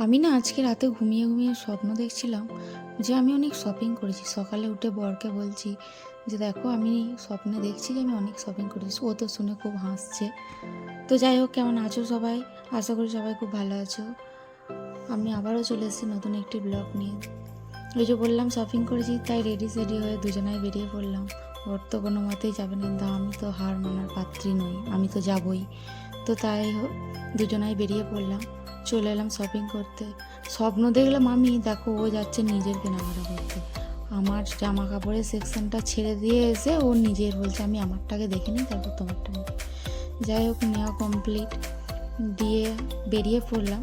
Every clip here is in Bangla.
আমি না আজকে রাতে ঘুমিয়ে ঘুমিয়ে স্বপ্ন দেখছিলাম যে আমি অনেক শপিং করেছি। সকালে উঠে বরকে বলছি যে দেখো আমি স্বপ্নে দেখছি যে আমি অনেক শপিং করেছি। ও তো শুনে খুব হাসছে। তো যাই হোক, কেমন আছো সবাই? আশা করি সবাই খুব ভালো আছো। আমি আবারও চলে এসেছি নতুন একটি ব্লগ নিয়ে। ওই যে বললাম শপিং করেছি, তাই রেডি সেডি হয়ে দুজনাই বেরিয়ে পড়লাম। ওর তো কোনো মতেই যাবে না, কিন্তু আমি তো হার মানার পাত্রী নই, আমি তো যাবই। তো তাই দুজনাই বেরিয়ে পড়লাম, চলে এলাম শপিং করতে। স্বপ্ন দেখলাম আমি, দেখো ও যাচ্ছে নিজের কেনাকাটা করতে। আমার জামা কাপড়ের সেকশনটা ছেড়ে দিয়ে এসে ও নিজের বলছে আমি আমারটাকে দেখে নিই, তারপর তোমারটা নিই। যাই হোক, নেওয়া কমপ্লিট দিয়ে বেরিয়ে পড়লাম।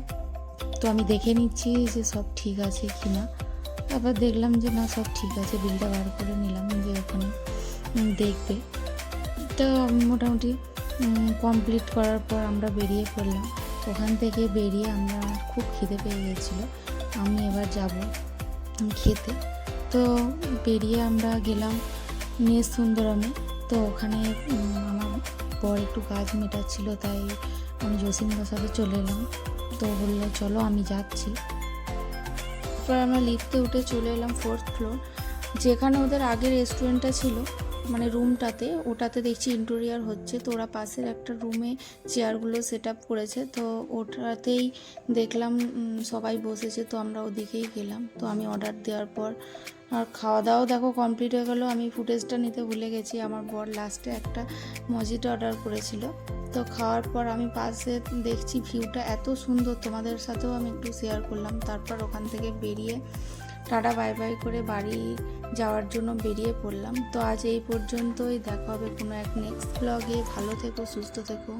তো আমি দেখে নিচ্ছি যে সব ঠিক আছে কি না। আবার দেখলাম যে না, সব ঠিক আছে। বিলটা বার করে নিলাম যে ওখানে দেখবে। তো মোটামুটি কমপ্লিট করার পর আমরা বেরিয়ে পড়লাম। ওখান থেকে বেরিয়ে আমরা খুব খিদে পেয়ে গেছিলো। আমি এবার যাব খেতে। তো বেরিয়ে আমরা গেলাম নিয়ে সুন্দরমে। তো ওখানে আমার বর একটু কাজ মেটাচ্ছিল, তাই আমি জসিমদার সাথে চলে এলাম। তো বললো চলো আমি যাচ্ছি। তারপর আমরা লিফটে উঠে চলে এলাম 4th ফ্লোর, যেখানে ওদের আগের রেস্টুরেন্টটা ছিল, মানে রুমটাতে। ওটাতে দেখছি ইন্টেরিয়ার হচ্ছে। তো ওরা পাশের একটা রুমে চেয়ারগুলো সেট আপ করেছে, তো ওটাতেই দেখলাম সবাই বসেছে। তো আমরা ওদিকেই গেলাম। তো আমি অর্ডার দেওয়ার পর আর খাওয়া দাওয়াও দেখো কমপ্লিট হয়ে গেলো। আমি ফুটেজটা নিতে ভুলে গেছি। আমার বর লাস্টে একটা মজিটো অর্ডার করেছিল। তো খাওয়ার পর আমি পাশে দেখছি ভিউটা এত সুন্দর, তোমাদের সাথেও আমি একটু শেয়ার করলাম। তারপর ওখান থেকে বেরিয়ে টাটা বাই বাই করে বাড়ি যাওয়ার জন্য বেরিয়ে পড়লাম। তো আজ এই পর্যন্তই, দেখা হবে কোনো এক নেক্সট ব্লগে। ভালো থেকো, সুস্থ থেকো।